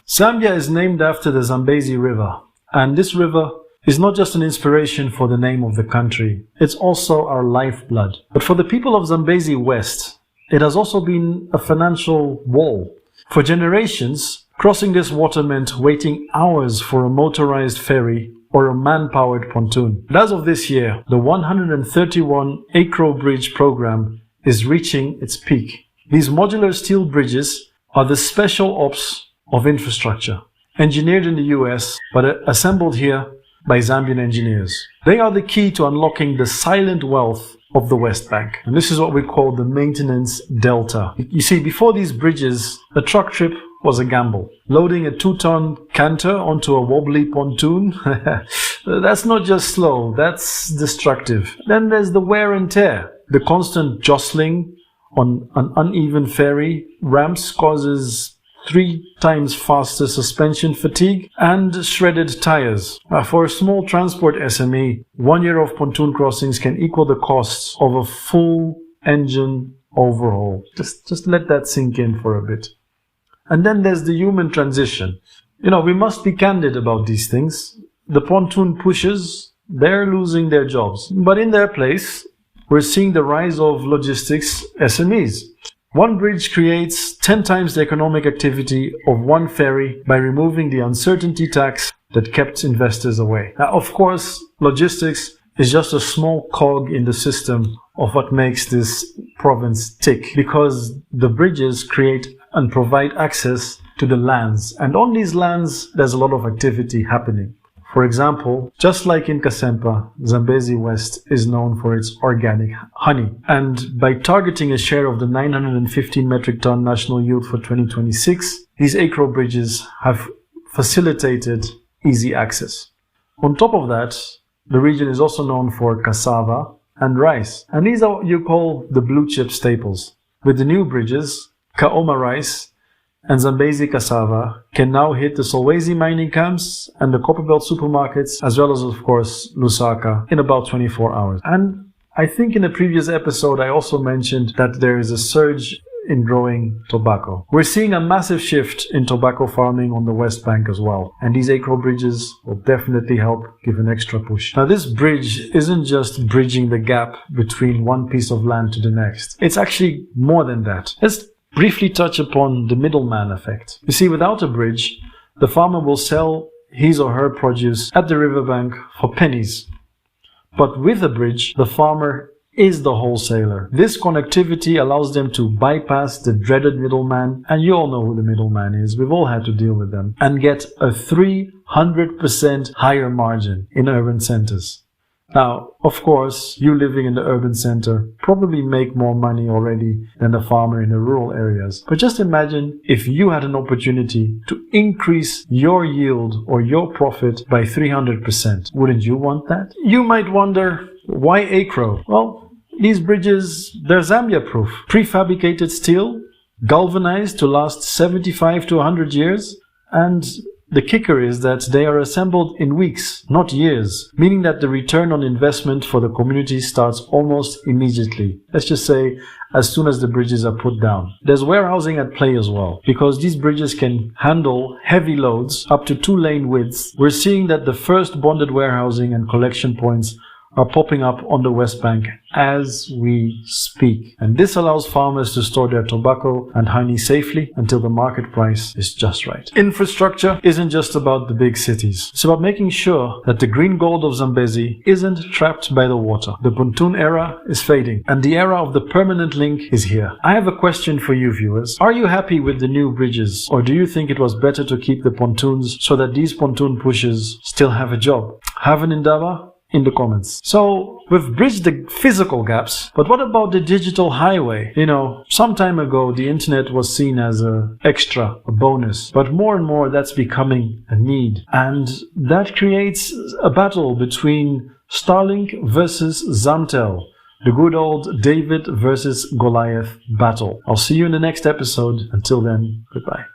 Zambia is named after the Zambezi River, and this river is not just an inspiration for the name of the country, it's also our lifeblood. But for the people of Zambezi West, it has also been a financial wall. For generations, crossing this water meant waiting hours for a motorized ferry or a man-powered pontoon. But as of this year, the 131 Acrow Bridge program is reaching its peak. These modular steel bridges are the special ops of infrastructure, engineered in the US but assembled here by Zambian engineers. They are the key to unlocking the silent wealth of the West Bank. And this is what we call the maintenance delta. You see, before these bridges, a truck trip was a gamble. Loading a 2-ton canter onto a wobbly pontoon, that's not just slow, that's destructive. Then there's the wear and tear. The constant jostling on an uneven ferry ramps causes 3 times faster suspension fatigue and shredded tires. For a small transport SME, 1 year of pontoon crossings can equal the costs of a full engine overhaul. Just let that sink in for a bit. And then there's the human transition. We must be candid about these things. The pontoon pushers, they're losing their jobs. But in their place, we're seeing the rise of logistics SMEs. One bridge creates 10 times the economic activity of one ferry by removing the uncertainty tax that kept investors away. Now, of course, logistics is just a small cog in the system of what makes this province tick, because the bridges create and provide access to the lands. And on these lands, there's a lot of activity happening. For example, just like in Kasempa, Zambezi West is known for its organic honey. And by targeting a share of the 915 metric ton national yield for 2026, these Acrow bridges have facilitated easy access. On top of that, the region is also known for cassava and rice. And these are what you call the blue chip staples. With the new bridges, Kaoma rice and Zambezi cassava can now hit the Solwezi mining camps and the Copperbelt supermarkets, as well as, of course, Lusaka, in about 24 hours. And I think in a previous episode, I also mentioned that there is a surge in growing tobacco. We're seeing a massive shift in tobacco farming on the West Bank as well. And these Acrow bridges will definitely help give an extra push. Now, this bridge isn't just bridging the gap between one piece of land to the next. It's actually more than that. Let's briefly touch upon the middleman effect. You see, without a bridge, the farmer will sell his or her produce at the riverbank for pennies. But with a bridge, the farmer is the wholesaler. This connectivity allows them to bypass the dreaded middleman, and you all know who the middleman is, we've all had to deal with them, and get a 300% higher margin in urban centers. Now, of course, you living in the urban center probably make more money already than the farmer in the rural areas. But just imagine if you had an opportunity to increase your yield or your profit by 300%. Wouldn't you want that? You might wonder, why Acrow? Well, these bridges, they're Zambia-Proof. Prefabricated steel, galvanized to last 75 to 100 years, and the kicker is that they are assembled in weeks, not years, meaning that the return on investment for the community starts almost immediately. Let's just say as soon as the bridges are put down. There's warehousing at play as well, because these bridges can handle heavy loads up to 2-lane widths. We're seeing that the first bonded warehousing and collection points are popping up on the West Bank as we speak. And this allows farmers to store their tobacco and honey safely until the market price is just right. Infrastructure isn't just about the big cities. It's about making sure that the green gold of Zambezi isn't trapped by the water. The pontoon era is fading, and the era of the permanent link is here. I have a question for you viewers. Are you happy with the new bridges, or do you think it was better to keep the pontoons so that these pontoon pushers still have a job? Have an Indaba in the comments. So, we've bridged the physical gaps, but what about the digital highway? Some time ago, the internet was seen as a bonus, but more and more that's becoming a need. And that creates a battle between Starlink versus Zamtel. The good old David versus Goliath battle. I'll see you in the next episode. Until then, goodbye.